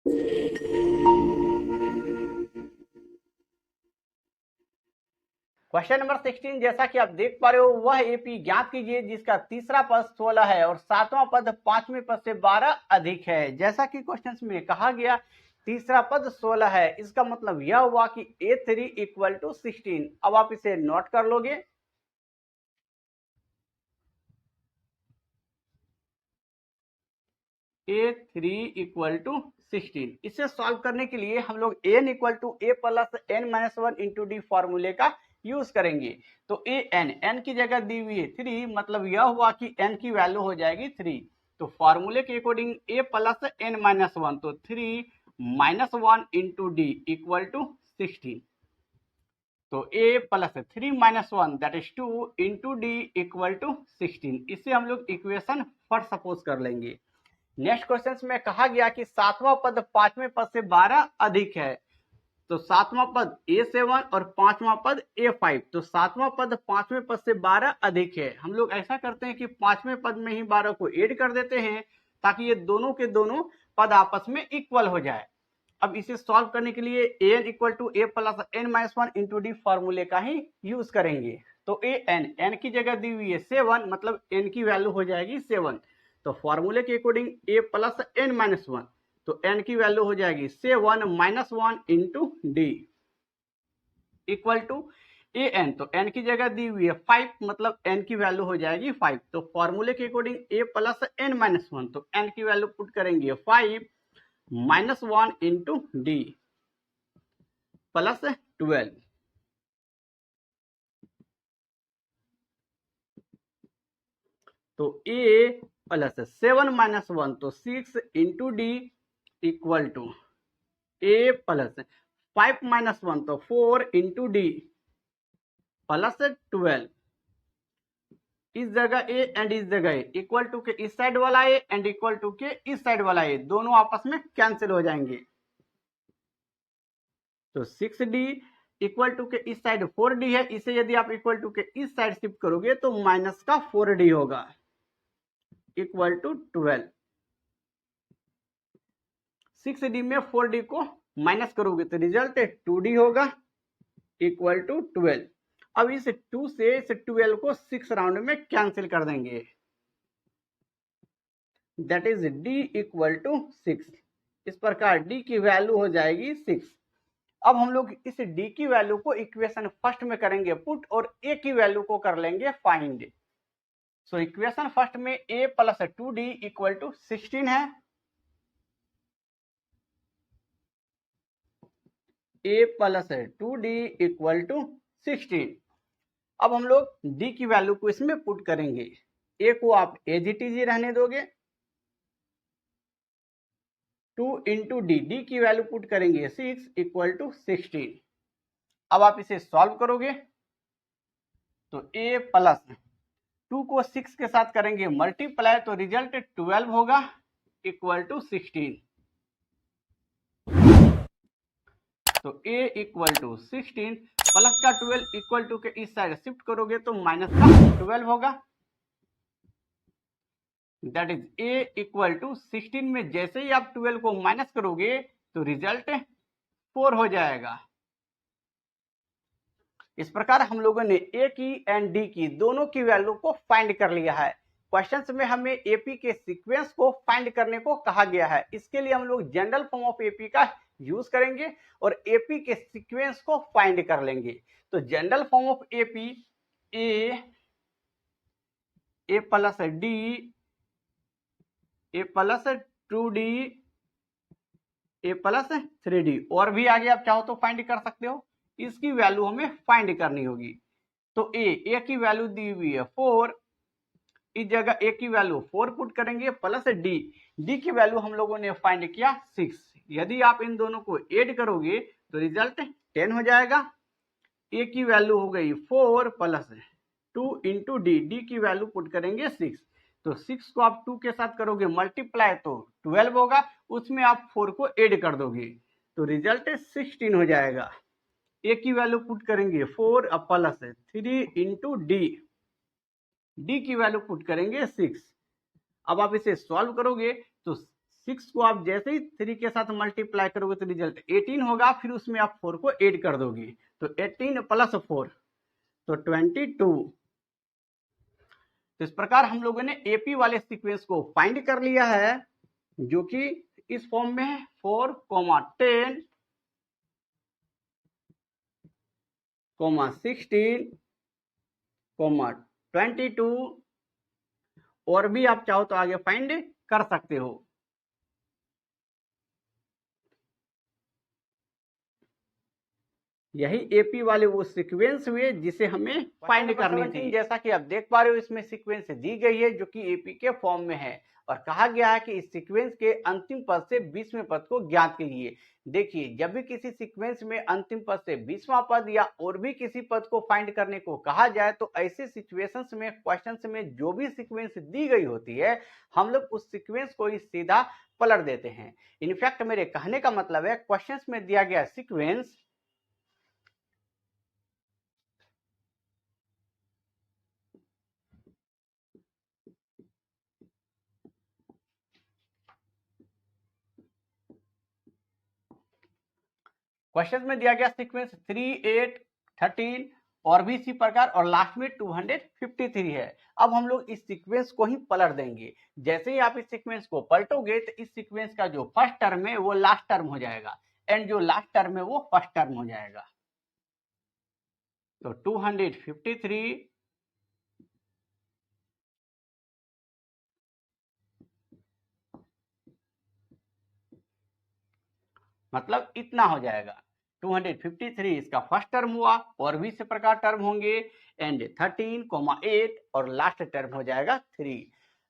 Question number 16 जैसा कि आप देख पा रहे हो, वह एपी ज्ञात कीजिए जिसका तीसरा पद 16 है और सातवां पद पांचवें पद से 12 अधिक है। जैसा कि क्वेश्चन में कहा गया तीसरा पद 16 है, इसका मतलब यह हुआ कि A3 इक्वल टू 16। अब आप इसे नोट कर लोगे। A3 equal to 16। इसे सॉल्व करने के लिए हम लोग n equal to a plus n minus one into d फॉर्मूले का यूज करेंगे। तो n की जगह दी हुई है 3, मतलब यह हुआ कि n की वैल्यू हो जाएगी 3। तो फॉर्मूले के according a plus n minus one, तो 3 minus one into d equal to 16। तो a plus 3 minus one that is 2 into d equal to 16। इसे हम लोग इक्वेशन फर्स्ट सपोज कर लेंगे। नेक्स्ट क्वेश्चन में कहा गया कि सातवां पद पांचवें पद से 12 अधिक है। तो सातवां पद A7 और पांचवां पद A5। तो सातवां पद पांचवें पद से 12 अधिक है। हम लोग ऐसा करते हैं कि पांचवें पद में ही 12 को ऐड कर देते हैं ताकि ये दोनों के दोनों पद आपस में इक्वल हो जाए। अब इसे सॉल्व करने के लिए an equal to a plus n minus one into d फॉर्मूले का ही यूज करेंगे। तो n की जगह दी हुई है 7, मतलब n की वैल्यू हो जाएगी 7। तो फॉर्मूले के according a plus n minus one, तो n की वैल्यू हो जाएगी 7 minus one into d equal to an। तो n की जगह दी हुई है 5, मतलब n की वैल्यू हो जाएगी 5। तो फॉर्मूले के according a plus n minus one, तो n की वैल्यू पुट करेंगे 5 minus one into d plus 12। तो a प्लस 7 माइनस वन, तो 6 into d equal to a plus 5 minus one, तो 4 इंटू डी प्लस 12। इस जगह a एंड इस जगह a, इक्वल टू के इस साइड वाला a एंड इक्वल टू के इस साइड वाला a, दोनों आपस में कैंसिल हो जाएंगे। तो 6d इक्वल टू के इस साइड 4d है, इसे यदि आप इक्वल टू के इस साइड शिफ्ट करोगे तो माइनस का 4d होगा इक्वल टू 12। 6d में 4d को माइनस करोगे तो रिजल्ट 2d होगा इक्वल टू 12। अब इस 2 से इस 12 को 6 राउंड में कैंसिल कर देंगे, that is d equal to 6। इस प्रकार d की वैल्यू हो जाएगी 6। अब हम लोग इस d की वैल्यू को इक्वेशन फर्स्ट में करेंगे पुट और a की वैल्यू को कर लेंगे फाइंड। सो इक्वेशन फर्स्ट में a plus 2d equal to 16 है। a plus 2d equal to 16। अब हम लोग d की वैल्यू को इसमें पुट करेंगे। a को आप एज इट इज रहने दोगे, 2 इंटू डी की वैल्यू पुट करेंगे 6 इक्वल टू 16। अब आप इसे सॉल्व करोगे तो a प्लस 2 को 6 के साथ करेंगे मल्टीप्लाई, तो रिजल्ट 12 होगा इक्वल टू 16। तो a इक्वल टू 16 प्लस का 12 इक्वल टू के इस साइड शिफ्ट करोगे तो माइनस का 12 होगा, that is a equal to 16 में जैसे ही आप 12 को माइनस करोगे तो रिजल्ट 4 हो जाएगा। इस प्रकार हम लोगों ने a की एंड d की दोनों की वैल्यू को फाइंड कर लिया है। क्वेश्चंस में हमें एपी के सीक्वेंस को फाइंड करने को कहा गया है। इसके लिए हम लोग जनरल फॉर्म ऑफ एपी का यूज करेंगे और एपी के सीक्वेंस को फाइंड कर लेंगे। तो general form of AP A plus D, A plus 2d, A plus 3d, और भी आगे आप चाहो तो फाइंड कर सकते हो। इसकी वैल्यू हमें फाइंड करनी होगी। तो ए की वैल्यू दी हुई है 4, इस जगह a की वैल्यू 4 पुट करेंगे प्लस d की वैल्यू हम लोगों ने फाइंड किया 6। यदि आप इन दोनों को ऐड करोगे तो रिजल्ट 10 हो जाएगा। a की वैल्यू हो गई 4 प्लस 2 इंटू डी की वैल्यू पुट करेंगे 6। तो 6 को आप 2 के साथ करोगे मल्टीप्लाई तो 12 होगा, उसमें आप 4 को ऐड कर दोगे तो रिजल्ट 16 हो जाएगा। a की वैल्यू पुट करेंगे 4 प्लस 3 इंटू डी की वैल्यू पुट करेंगे 6। अब आप इसे सॉल्व करोगे तो 6 को आप जैसे ही 3 के साथ मल्टीप्लाई करोगे तो रिजल्ट 18 होगा, फिर उसमें आप 4 को ऐड कर दोगे तो 18 प्लस 4 तो 22। तो इस प्रकार हम लोगों ने एपी वाले सीक्वेंस को फाइंड कर लिया है, जो कि इस फॉर्म में है 4, 10, 16, 22, और भी आप चाहो तो आगे फाइंड कर सकते हो। यही एपी वाले वो सीक्वेंस हुए जिसे हमें फाइंड करनी थी। जैसा कि आप देख पा रहे हो इसमें सीक्वेंस दी गई है जो कि एपी के फॉर्म में है, और कहा गया है कि इस सीक्वेंस के अंतिम पद से 20वें पद को ज्ञात कीजिए। देखिए, जब भी किसी सीक्वेंस में अंतिम पद से 20वां पद या और भी किसी पद को फाइंड करने को कहा जाए तो ऐसे सिचुएशंस में, क्वेश्चंस में जो भी सीक्वेंस दी गई होती है, हम लोग उस सीक्वेंस को ही सीधा पलट देते हैं। इनफैक्ट मेरे कहने का मतलब है, क्वेश्चंस में दिया गया सीक्वेंस क्वेश्चन में दिया गया सीक्वेंस 3, 8, 13 और भी इसी प्रकार, और लास्ट में 253 है। अब हम लोग इस सीक्वेंस को ही पलट देंगे। जैसे ही आप इस सीक्वेंस को पलटोगे तो इस सीक्वेंस का जो फर्स्ट टर्म है वो लास्ट टर्म हो जाएगा, एंड जो लास्ट टर्म है वो फर्स्ट टर्म हो जाएगा। तो 253 मतलब इतना हो जाएगा। 253 इसका फर्स्ट टर्म हुआ, और भी इसी प्रकार टर्म होंगे, एंड 13, 8 और लास्ट टर्म हो जाएगा 3।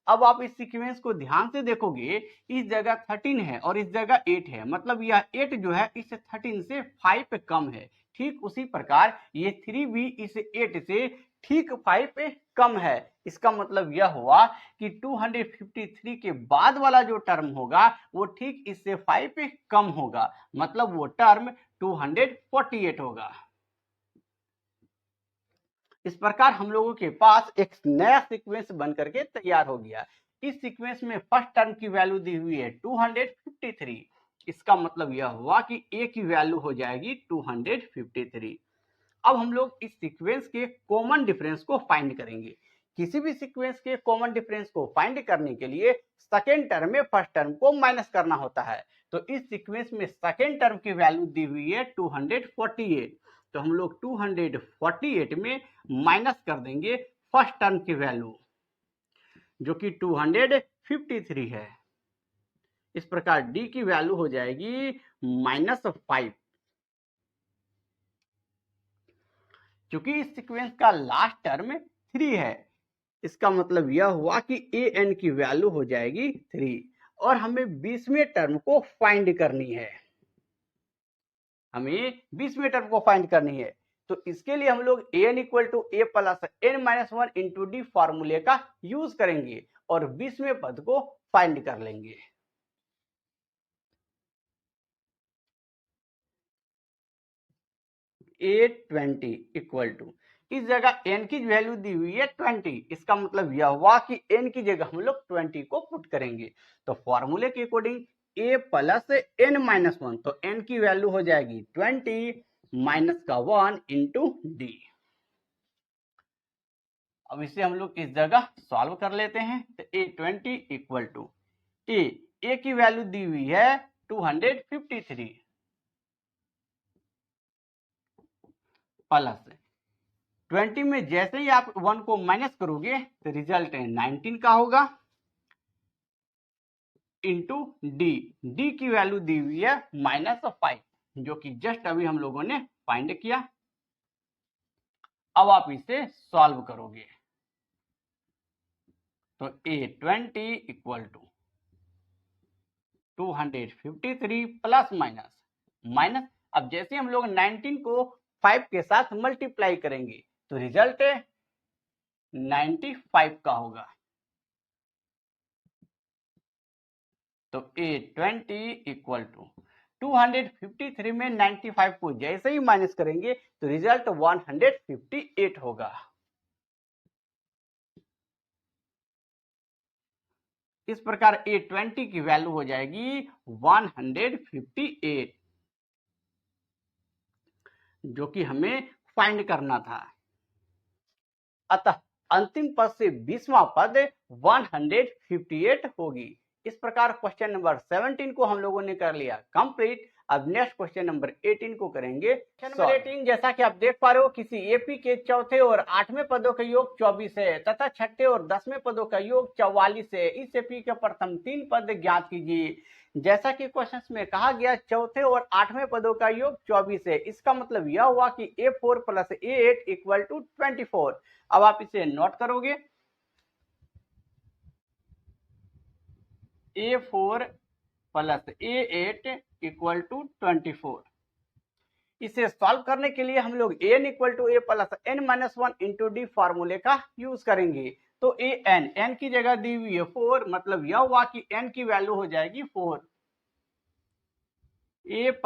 अब आप इस सीक्वेंस को ध्यान से देखोगे, इस जगह 13 है और इस जगह 8 है, मतलब यह 8 जो है इस 13 से 5 कम है। ठीक उसी प्रकार ये 3 भी इस 8 से ठीक 5 पे कम है। इसका मतलब यह हुआ कि 253 के बाद वाला जो टर्म होगा वो ठीक इससे 5 पे कम होगा, मतलब वो टर्म 248 होगा। इस प्रकार हम लोगों के पास एक नया सीक्वेंस बनकर के तैयार हो गया। इस सीक्वेंस में फर्स्ट टर्म की वैल्यू दी हुई है 253। इसका मतलब यह हुआ कि ए की वैल्यू हो जाएगी 253। अब हम लोग इस सीक्वेंस के कॉमन डिफरेंस को फाइंड करेंगे। किसी भी सीक्वेंस के कॉमन डिफरेंस को फाइंड करने के लिए सेकेंड टर्म में फर्स्ट टर्म को माइनस करना होता है। तो इस सीक्वेंस में सेकेंड टर्म की वैल्यू दी हुई है 248। तो हम लोग 248 में माइनस कर देंगे फर्स्ट टर्म की वैल्यू, जो कि 253 है। इस प्रकार डी की वैल्यू हो जाएगी -5। क्योंकि इस सीक्वेंस का लास्ट टर्म 3 है, इसका मतलब यह हुआ कि ए एन की वैल्यू हो जाएगी 3, और हमें 20वें टर्म को फाइंड करनी है। हमें 20वें टर्म को फाइंड करनी है, तो इसके लिए हम लोग an equal to A plus n minus 1 into d फॉर्मूले का यूज करेंगे और 20वें पद को फाइंड कर लेंगे। A20 इक्वल टू, इस जगह n की वैल्यू दी हुई है 20, इसका मतलब यह हुआ कि n की जगह हम लोग 20 को पुट करेंगे। तो फॉर्मूले के according a plus n minus 1, तो n की वैल्यू हो जाएगी 20 माइनस का 1 इंटू डी। अब इसे हम लोग इस जगह सॉल्व कर लेते हैं। तो A20 इक्वल टू ए की वैल्यू दी हुई है 253 प्लस 20 में जैसे ही आप 1 को माइनस करोगे तो रिजल्ट 19 का होगा, इंटू डी। डी की वैल्यू दी हुई है -5, जो कि जस्ट अभी हम लोगों ने फाइंड किया। अब आप इसे सॉल्व करोगे तो A20 equal to 253 plus minus, अब जैसे हम लोग 19 को 5 के साथ मल्टीप्लाई करेंगे तो रिजल्ट 95 का होगा। तो A20 इक्वल टू 253 में 95 को जैसे ही माइनस करेंगे तो रिजल्ट 158 होगा। इस प्रकार A20 की वैल्यू हो जाएगी 158, जो कि हमें फाइंड करना था। अतः अंतिम पद से 20वां पद 158 होगी। इस प्रकार क्वेश्चन नंबर 17 को हम लोगों ने कर लिया कंप्लीट। अब नेक्स्ट क्वेश्चन नंबर 18 को करेंगे। क्वेश्चन नंबर 18, जैसा कि आप देख पा रहे हो, किसी एपी के चौथे और 8वें पदों का योग 24 है तथा छठे और 10वें पदों का योग 44 है। इस एपी के प्रथम 3 पद ज्ञात कीजिए। जैसा कि क्वेश्चन में कहा गया चौथे और 8वें पदों का योग 24 है, इसका मतलब यह हुआ कि A4 + A8 = 24। अब आप इसे नोट करोगे, A4 + A8 = 24। इसे सॉल्व करने के लिए हम लोग n = a + n-1 × d फार्मूले का यूज करेंगे। तो n की जगह दी हुई है 4, मतलब यह हुआ कि n की वैल्यू हो जाएगी 4। a +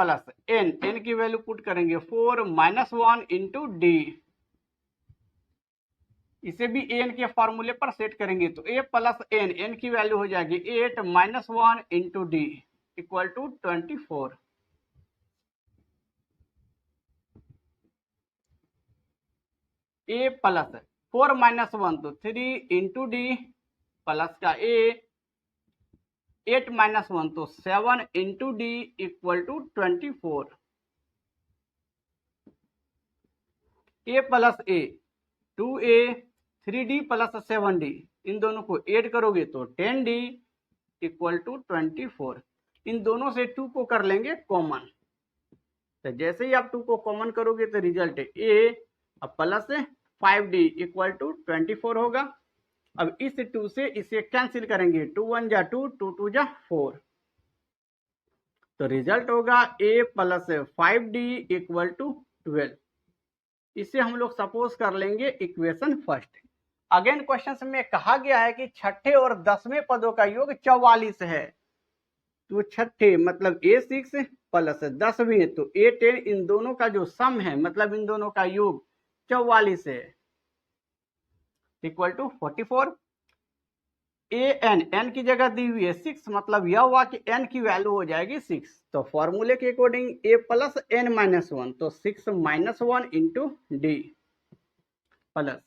n की वैल्यू पुट करेंगे 4 - 1 × d, इसे भी an के फार्मूले पर सेट करेंगे। तो a + n की वैल्यू हो जाएगी 8 - 1 × d = 24। a + 4 - 1 तो 3 × d प्लस का a, 8 - 1 तो 7 × d = 24। a + a 2a, 3d + 7d, इन दोनों को ऐड करोगे तो 10d = 24। इन दोनों से 2 को कर लेंगे कॉमन। तो जैसे ही आप 2 को कॉमन करोगे तो रिजल्ट a प्लस 5d = 24 होगा। अब इस 2 से इसे कैंसिल करेंगे, 2 × 1 = 2, 2 × 2 = 4। तो रिजल्ट होगा a + 5d = 12। इसे हम लोग सपोज कर लेंगे इक्वेशन फर्स्ट। अगेन क्वेश्चन में कहा गया है कि छठे और 10वें पदों का योग 44 है। तो छठे मतलब A6 प्लस 10वें तो A10, इन दोनों का जो सम है मतलब इन दोनों का योग 44 है, = 44। n की जगह दी हुई है 6, मतलब यह हुआ कि n की वैल्यू हो जाएगी 6। तो फॉर्मूले के अकॉर्डिंग a + n-1 तो 6 - 1 × d प्लस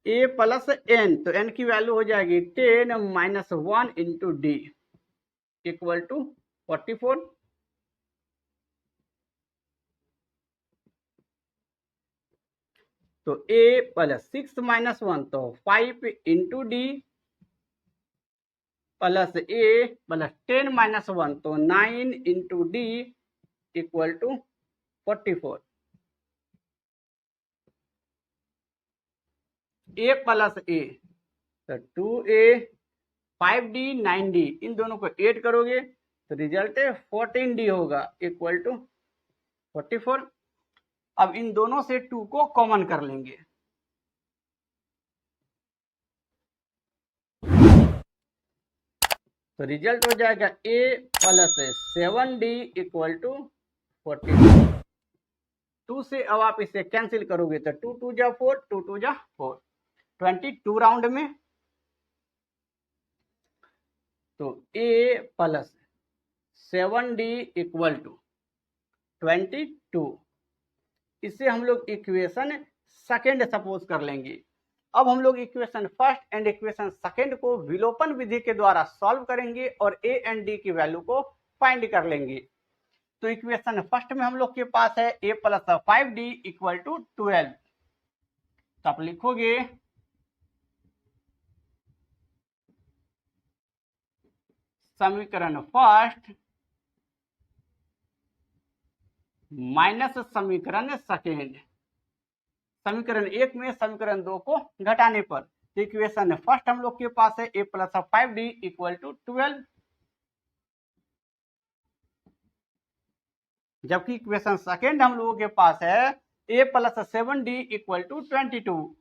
a + n, तो n की वैल्यू हो जाएगी 10 - 1 × d = 44। तो a + 6 - 1 तो 5 × d प्लस a + 10 - 1 तो 9 × d = 44। a + a तो 2a, 5d, 9d, इन दोनों को ऐड करोगे तो रिजल्ट 14d होगा = 44। अब इन दोनों से 2 को कॉमन कर लेंगे, तो रिजल्ट हो जाएगा a + 7d = 42। 2 से अब आप इसे कैंसिल करोगे तो 2 × 2 = 4, 2 × 2 = 4, 22 राउंड में। तो a + 7d = 22। इसे हम लोग इक्वेशन सेकंड सपोज कर लेंगे। अब हम लोग equation first and equation second को विलोपन विधि के द्वारा सॉल्व करेंगे और a एंड d की वैल्यू को फाइंड कर लेंगे। तो इक्वेशन फर्स्ट में हम लोग के पास है a + 5d = 12। तो आप लिखोगे समीकरण फर्स्ट माइनस समीकरण सेकेंड। समीकरण 1 में समीकरण 2 को घटाने पर। तो इक्वेशन फर्स्ट हम लोग के पास है a + 5d = 12, जबकि इक्वेशन सेकेंड हम लोगों के पास है a + 7d = 22।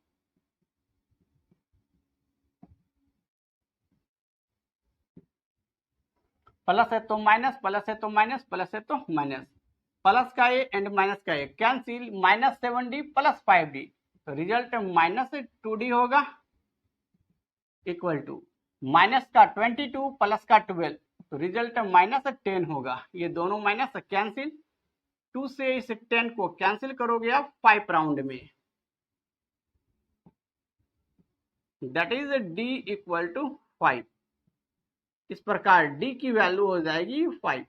प्लस है तो माइनस, प्लस है तो माइनस, प्लस है तो माइनस, प्लस का a एंड माइनस का a कैंसिल, -7d + 5d, तो रिजल्ट -2d होगा = माइनस का 22 प्लस का 12, तो रिजल्ट -10 होगा। ये दोनों माइनस कैंसिल, 2 से इस 10 को कैंसिल करोगे आप 5 राउंड में, that is d equal to 5। इस प्रकार d की वैल्यू हो जाएगी 5।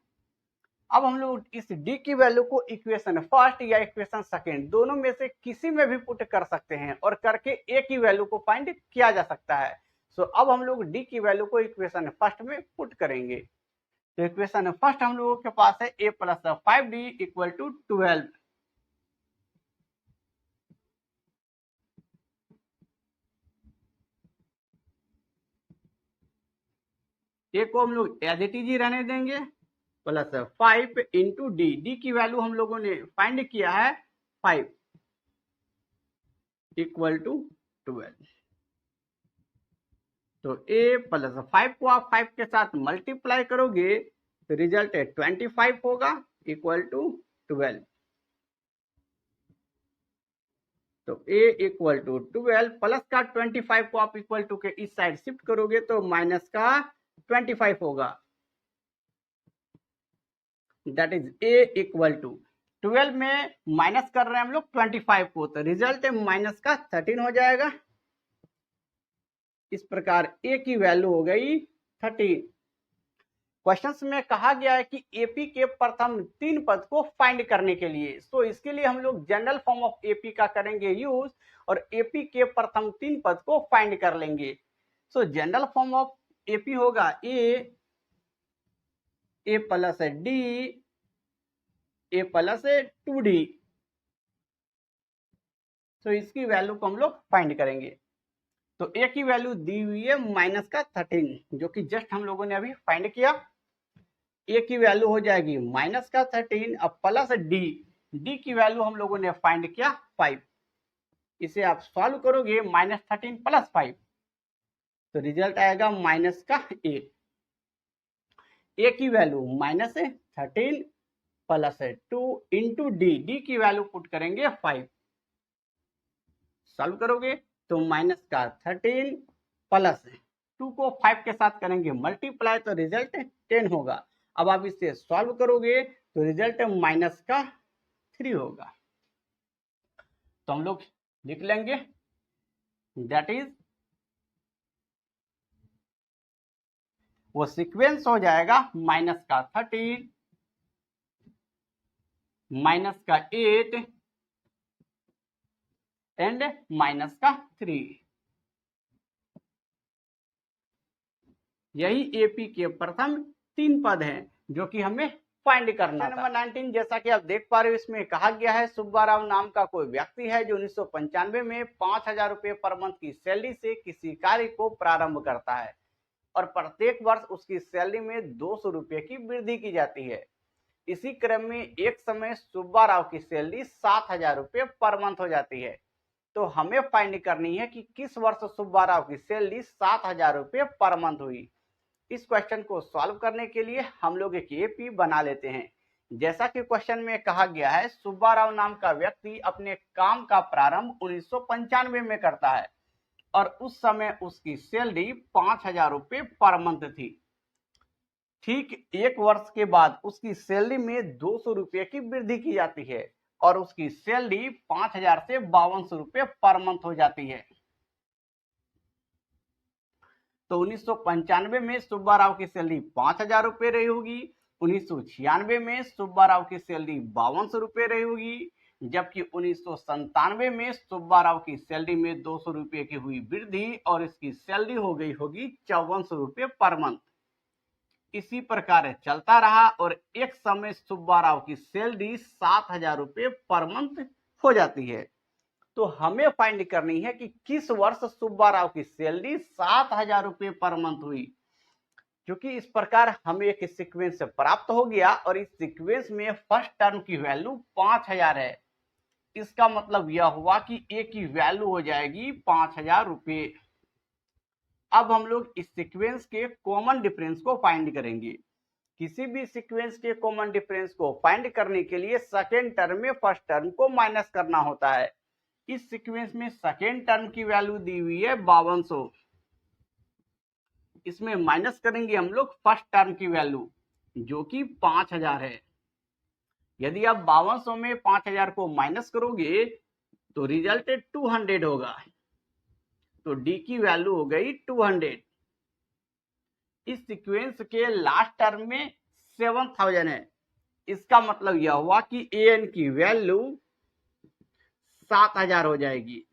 अब हम लोग इस d की वैल्यू को इक्वेशन फर्स्ट या इक्वेशन सेकंड दोनों में से किसी में भी पुट कर सकते हैं और करके a की वैल्यू को फाइंड किया जा सकता है। सो अब हम लोग d की वैल्यू को इक्वेशन फर्स्ट में पुट करेंगे। तो इक्वेशन फर्स्ट हम लोगों के पास है a plus 5d equal to 12। a को हम लोग एज इट इज ही रहने देंगे, प्लस 5 इंटू डी, डी की वैल्यू हम लोगों ने फाइंड किया है 5 इक्वल टू 12। तो a प्लस 5 को आप 5 के साथ मल्टीप्लाई करोगे तो रिजल्ट 25 होगा इक्वल टू 12। तो a इक्वल टू 12 प्लस का 25 को आप इक्वल टू के इस साइड शिफ्ट करोगे तो माइनस का 25 होगा, that is a equal to 12 में माइनस कर रहे हैं हम लोग 25 को, तो रिजल्ट माइनस का 13 हो जाएगा। इस प्रकार a की वैल्यू हो गई 13। क्वेश्चंस में कहा गया है कि एपी के प्रथम 3 पद को फाइंड करने के लिए, सो इसके लिए हम लोग जनरल फॉर्म ऑफ एपी का करेंगे यूज और एपी के प्रथम 3 पद को फाइंड कर लेंगे। सो जनरल फॉर्म ऑफ एपी होगा ए प्लस डी, ए प्लस 2d। तो इसकी वैल्यू को हम लोग फाइंड करेंगे। तो ए की वैल्यू दी हुई है माइनस का 13, जो कि जस्ट हम लोगों ने अभी फाइंड किया। ए की वैल्यू हो जाएगी माइनस का 13 अब प्लस डी, डी की वैल्यू हम लोगों ने फाइंड किया 5। इसे आप सॉल्व करोगे -13 प्लस 5, तो रिजल्ट आएगा माइनस का 8। ए की value -13 plus 2 into D, D की वैल्यू पुट करेंगे 5, सॉल्व करोगे तो माइनस का 13 प्लस 2 को 5 के साथ करेंगे मल्टीप्लाई तो रिजल्ट 10 होगा। अब आप इसे सॉल्व करोगे तो रिजल्ट माइनस का 3 होगा। तो हम लोग लिख लेंगे दैट इज, वो सीक्वेंस हो जाएगा माइनस का 13, माइनस का 8 एंड माइनस का 3। यही एपी के प्रथम 3 पद हैं जो कि हमें फाइंड करना था। नंबर 19 जैसा कि आप देख पा रहे हो, इसमें कहा गया है सुब्बाराव नाम का कोई व्यक्ति है जो 1995 में 5,000 रुपए पर मंथ की सैलरी से किसी कार्य को प्रारंभ करता है और प्रत्येक वर्ष उसकी सैलरी में 200 रुपए की वृद्धि की जाती है। इसी क्रम में एक समय सुब्बाराव की सैलरी 7,000 रुपए पर मंथ हो जाती है। तो हमें फाइंड करनी है कि किस वर्ष सुब्बाराव की सैलरी 7,000 रुपए पर मंथ हुई। इस क्वेश्चन को सॉल्व करने के लिए हम लोग एक एपी बना लेते हैं। जैसा कि क्वेश्चन में कहा गया है सुब्बाराव नाम का व्यक्ति अपने काम का प्रारंभ 1995 में करता है और उस समय उसकी सैलरी 5,000 रुपए पर मंथ थी। ठीक एक वर्ष के बाद उसकी सैलरी में 200 रुपए की वृद्धि की जाती है और उसकी सैलरी 5,000 से 5200 रुपए पर मंथ हो जाती है। तो 1995 में सुब्बाराव की सैलरी 5,000 रुपए रही होगी, 1996 में सुब्बाराव की सैलरी 5200 रुपए रही होगी, जबकि 1997 में सुब्बाराव की सैलरी में 200 रुपए की हुई वृद्धि और इसकी सैलरी हो गई होगी 5400 रुपए पर मंथ। इसी प्रकार चलता रहा और एक समय सुब्बाराव की सैलरी 7,000 रुपए पर मंथ हो जाती है। तो हमें फाइंड करनी है कि किस वर्ष सुब्बाराव की सैलरी 7,000 रुपए पर मंथ हुई। क्योंकि इस प्रकार हमें एक सीक्वेंस प्राप्त हो गया और इस सीक्वेंस में फर्स्ट टर्म की वैल्यू 5,000 है। इसका मतलब यह हुआ कि ए की वैल्यू हो जाएगी 5,000 रुपए। अब हम लोग इस सीक्वेंस के कॉमन डिफरेंस को फाइंड करेंगे। किसी भी सीक्वेंस के कॉमन डिफरेंस को फाइंड करने के लिए सेकेंड टर्म में फर्स्ट टर्म को माइनस करना होता है। इस सीक्वेंस में सेकेंड टर्म की वैल्यू दी हुई है 5200, इसमें माइनस करेंगे हम लोग फर्स्ट टर्म की वैल्यू जो कि 5000 है। यदि आप 5200 में 5000 को माइनस करोगे तो रिजल्ट 200 होगा, तो डी की वैल्यू हो गई 200। इस सीक्वेंस के लास्ट टर्म में 7000 है, इसका मतलब यह हुआ कि ए एन की वैल्यू 7000 हो जाएगी।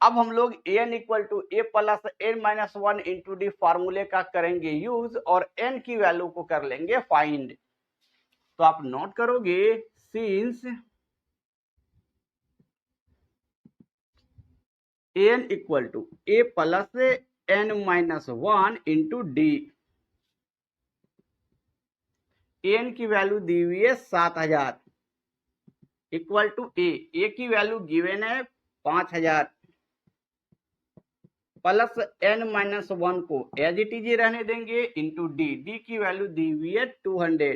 अब हम लोग A N equal to A plus N minus 1 into D फार्मूले का करेंगे यूज और एन की वैल्यू को कर लेंगे फाइंड। तो आप नोट करोगे since n equal to A plus N minus 1 into d, n की वैल्यू दी हुई है 7000 इक्वल टू ए की वैल्यू गिवन है 5000 प्लस एन माइनस 1 को एज इट इज रहने देंगे इंटू डी की वैल्यू दी हुई है 200।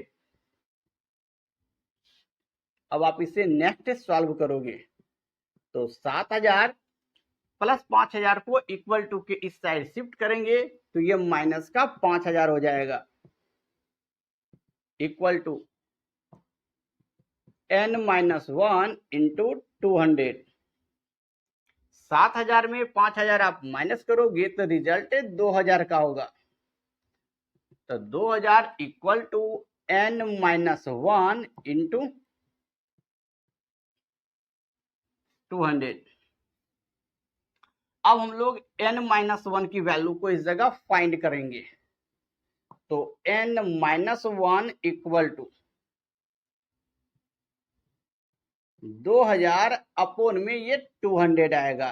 अब आप इसे नेक्स्ट सॉल्व करोगे तो 7000 प्लस 5000 को इक्वल टू के इस साइड शिफ्ट करेंगे तो ये माइनस का 5000 हो जाएगा equal to n minus 1 into 200। 7000 में 5000 आप माइनस करोगे तो रिजल्ट 2000 का होगा, तो 2000 equal to n minus 1 into 200। अब हम लोग n माइनस 1 की वैल्यू को इस जगह फाइंड करेंगे, तो n minus 1 equal to 2000 upon में ये 200 आएगा।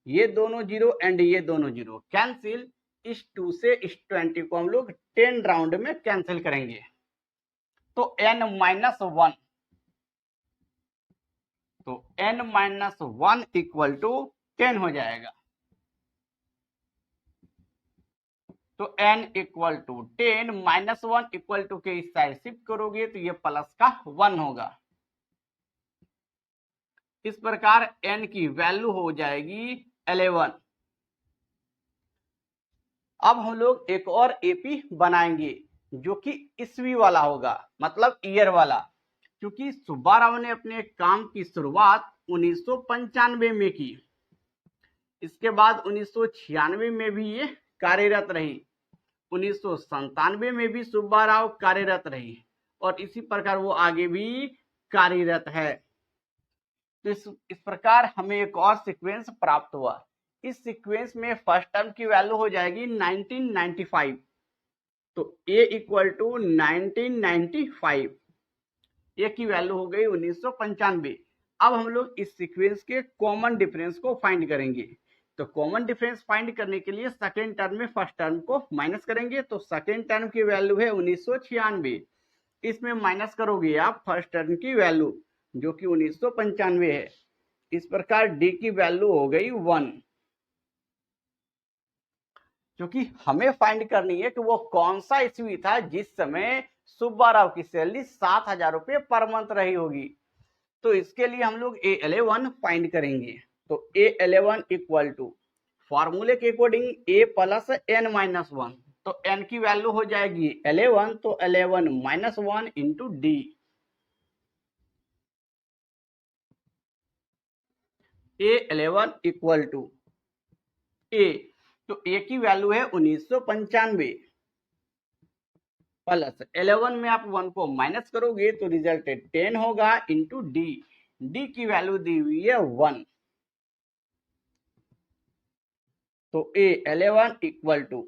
ये दोनों जीरो एंड ये दोनों जीरो कैंसिल, इस 2 से इस 20 को हम लोग 10 राउंड में कैंसिल करेंगे, तो n माइनस 1, तो n माइनस 1 इक्वल टू 10 हो जाएगा। तो n equal to 10 minus 1 equal to के इस साइड शिफ्ट करोगे तो ये प्लस का 1 होगा। इस प्रकार n की वैल्यू हो जाएगी 11। अब हम लोग एक और एपी बनाएंगे जो कि ईस्वी वाला होगा, मतलब ईयर वाला, क्योंकि सुब्बा राव ने अपने काम की शुरुआत 1995 में की। इसके बाद 1996 में भी ये कार्यरत रही, 1997 में भी सुब्बा राव कार्यरत रही और इसी प्रकार वो आगे भी कार्यरत है। तो इस प्रकार हमें एक और सीक्वेंस प्राप्त हुआ। इस सीक्वेंस में फर्स्ट टर्म की वैल्यू हो जाएगी 1995, तो a इक्वल टू 1995, ए की वैल्यू हो गई 1995। अब हम लोग इस सीक्वेंस के कॉमन डिफरेंस को फाइंड करेंगे, तो कॉमन डिफरेंस फाइंड करने के लिए सेकेंड टर्म में फर्स्ट टर्म को माइनस करेंगे, तो सेकेंड टर्म की वैल्यू है 1996, इसमें माइनस करोगे आप फर्स्ट टर्म की वैल्यू जो कि 1995 है। इस प्रकार डी की वैल्यू हो गई 1, क्योंकि हमें फाइंड करनी है कि वो कौन सा ईस्वी था जिस समय सुब्बा राव की सैलरी 7000 रुपये पर मंथ रही होगी। तो इसके लिए हम लोग A11 फाइंड करेंगे, तो A11 इक्वल टू फॉर्मूले के according a plus n minus 1, तो n की वैल्यू हो जाएगी 11, तो 11 minus 1 into d. A11 equal to a, तो a की वैल्यू है 1995 प्लस 11 में आप 1 को माइनस करोगे तो रिजल्ट 10 होगा इंटू डी, डी की वैल्यू दी हुई है 1, तो A11 इक्वल टू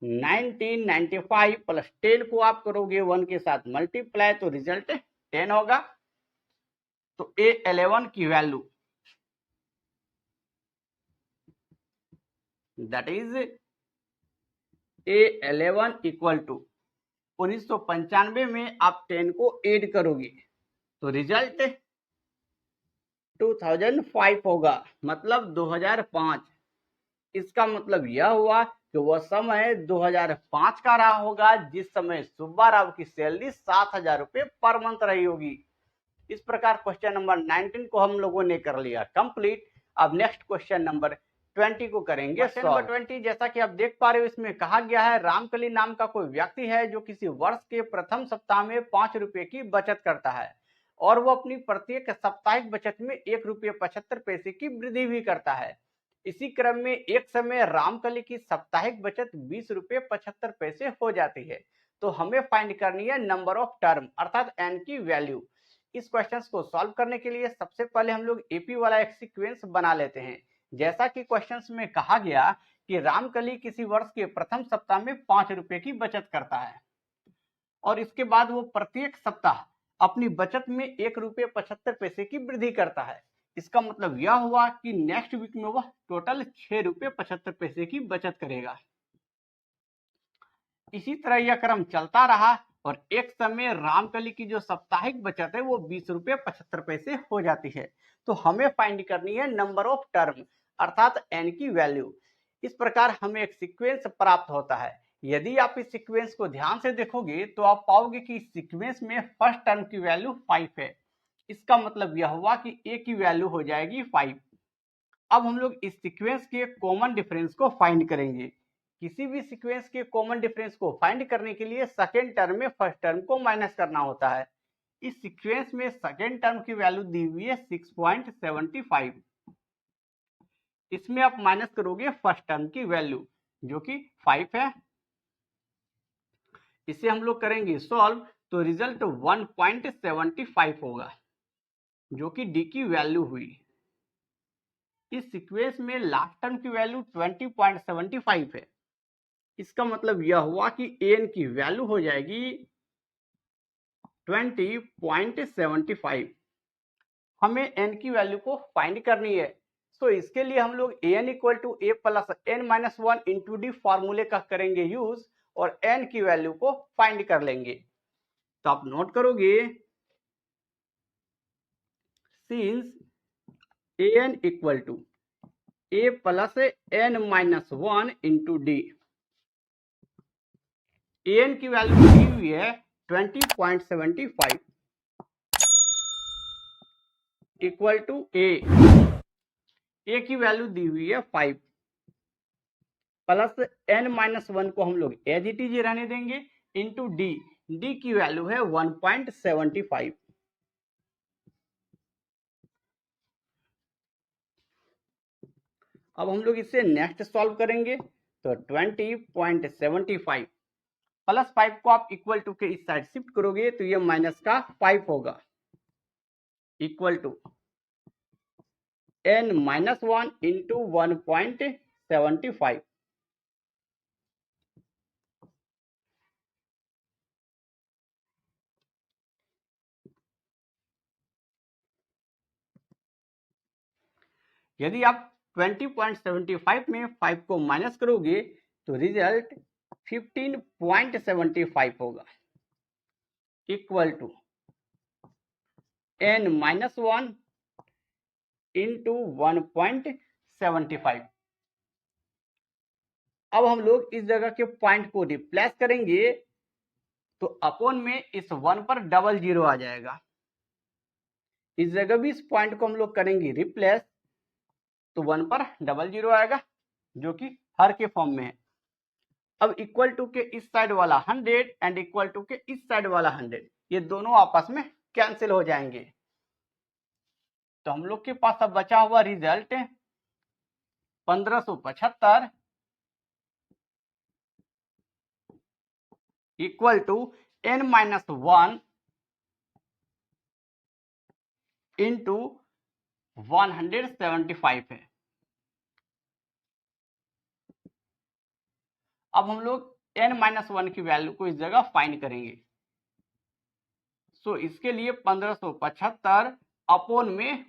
1995 प्लस 10 को आप करोगे 1 के साथ मल्टीप्लाई तो रिजल्ट 10 होगा। तो A11 की value that is A11 equal to 1995 में आप 10 को ऐड करोगे तो रिजल्ट 2005 होगा, मतलब 2005। इसका मतलब यह हुआ कि वह समय 2005 का रहा होगा जिस समय सुब्बा राव की सैलरी 7000 रुपये पर मंथ रही होगी। इस प्रकार क्वेश्चन नंबर 19 को हम लोगों ने कर लिया कंप्लीट। अब नेक्स्ट क्वेश्चन नंबर 20 को करेंगे। क्वेश्चन नंबर 20, जैसा कि आप देख पा रहे हो, इसमें कहा गया है रामकली नाम का कोई व्यक्ति है जो किसी वर्ष के प्रथम सप्ताह में 5 रुपए की बचत करता है और वो अपनी प्रत्येक साप्ताहिक बचत में 1 रुपये 75 पैसे की वृद्धि भी करता है। इसी क्रम में एक समय रामकली की साप्ताहिक बचत 20 रुपये 75 पैसे हो जाती है। तो हमें फाइंड करनी है नंबर ऑफ टर्म अर्थात एन की वैल्यू। इस क्वेश्चन को सॉल्व करने के लिए सबसे पहले हम लोग एपी वाला एक सीक्वेंस बना लेते हैं। जैसा कि क्वेश्चन में कहा गया कि रामकली किसी वर्ष के प्रथम सप्ताह में 5 रुपए की बचत करता है और इसके बाद वो प्रत्येक सप्ताह अपनी बचत में 1 रुपये 75 पैसे की वृद्धि करता है। इसका मतलब यह हुआ कि नेक्स्ट वीक में वह टोटल 6 रुपये 75 पैसे की बचत करेगा। इसी तरह यह क्रम चलता रहा और एक समय रामकली की जो साप्ताहिक बचत है वो 20 रुपये 75 पैसे हो जाती है। तो हमें फाइंड करनी है नंबर ऑफ टर्म अर्थात एन की वैल्यू। इस प्रकार हमें एक सीक्वेंस प्राप्त होता है। यदि आप इस सीक्वेंस को ध्यान से देखोगे तो आप पाओगे कि इस सीक्वेंस में फर्स्ट टर्म की वैल्यू 5 है। इसका मतलब यह हुआ कि ए की वैल्यू हो जाएगी 5। अब हम लोग इस सीक्वेंस के कॉमन डिफरेंस को फाइंड करेंगे। किसी भी सीक्वेंस के कॉमन डिफरेंस को फाइंड करने के लिए सेकेंड टर्म में फर्स्ट टर्म को माइनस करना होता है। इस सीक्वेंस में सेकेंड टर्म की वैल्यू दी हुई है 6.75। इसमें आप माइनस करोगे फर्स्ट टर्म की वैल्यू जो कि 5 है। इसे हम लोग करेंगे सॉल्व तो रिजल्ट 1.75 होगा जो कि डी की वैल्यू हुई। इस सीक्वेंस में लास्ट टर्म की वैल्यू 20.75 है। इसका मतलब यह हुआ कि एन की वैल्यू हो जाएगी 20.75। हमें एन की वैल्यू को फाइंड करनी है। तो इसके लिए हम लोग n equal to A plus N minus 1 into d फॉर्मूले का करेंगे यूज और एन की वैल्यू को फाइंड कर लेंगे। तो आप नोट करोगे since n equal to A plus N minus 1 into d, n की वैल्यू दी हुई है 20.75 इक्वल टू ए की वैल्यू दी हुई है 5 प्लस एन माइनस 1 को हम लोग एज इट इज रहने देंगे इंटू डी की वैल्यू है 1.75। अब हम लोग इसे नेक्स्ट सॉल्व करेंगे तो 20.75 प्लस 5 को आप इक्वल टू के इस साइड शिफ्ट करोगे तो ये माइनस का 5 होगा equal to n minus 1 into 1.75। यदि आप 20.75 में 5 को माइनस करोगे तो रिजल्ट 15.75 होगा equal to n minus 1 into 1.75। अब हम लोग इस जगह के पॉइंट को रिप्लेस करेंगे तो अपॉन में इस 1 पर डबल जीरो आ जाएगा। इस जगह भी इस पॉइंट को हम लोग करेंगे रिप्लेस तो 1 पर डबल जीरो आएगा जो कि हर के फॉर्म में है। अब इक्वल टू के इस साइड वाला 100 एंड इक्वल टू के इस साइड वाला 100 ये दोनों आपस में कैंसिल हो जाएंगे। तो हम लोग के पास अब बचा हुआ result 1575 equal to n minus 1 into 175 है। अब हम लोग n माइनस 1 की वैल्यू को इस जगह फाइंड करेंगे। सो इसके लिए 1575 अपॉन में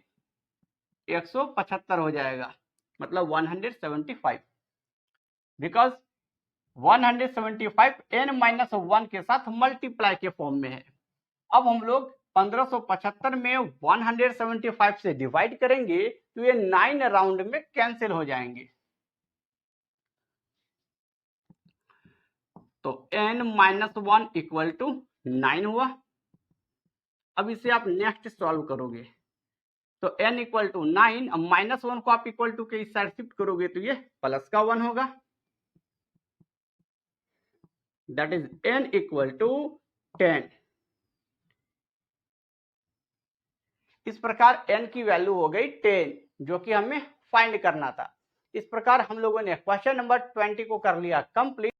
175 हो जाएगा मतलब 175 बिकॉज 175 n माइनस 1 के साथ मल्टीप्लाई के फॉर्म में है। अब हम लोग 1575 में 175 से डिवाइड करेंगे तो ये 9 राउंड में कैंसिल हो जाएंगे। तो n माइनस 1 इक्वल टू 9 हुआ। अब इसे आप नेक्स्ट सॉल्व करोगे तो n इक्वल टू 9, अब -1 को आप इक्वल टू के इस साइड शिफ्ट करोगे तो ये प्लस का 1 होगा, that is n equal to 10। इस प्रकार n की वैल्यू हो गई 10, जो कि हमें फाइंड करना था। इस प्रकार हम लोगों ने क्वेश्चन नंबर 20 को कर लिया कंप्लीट।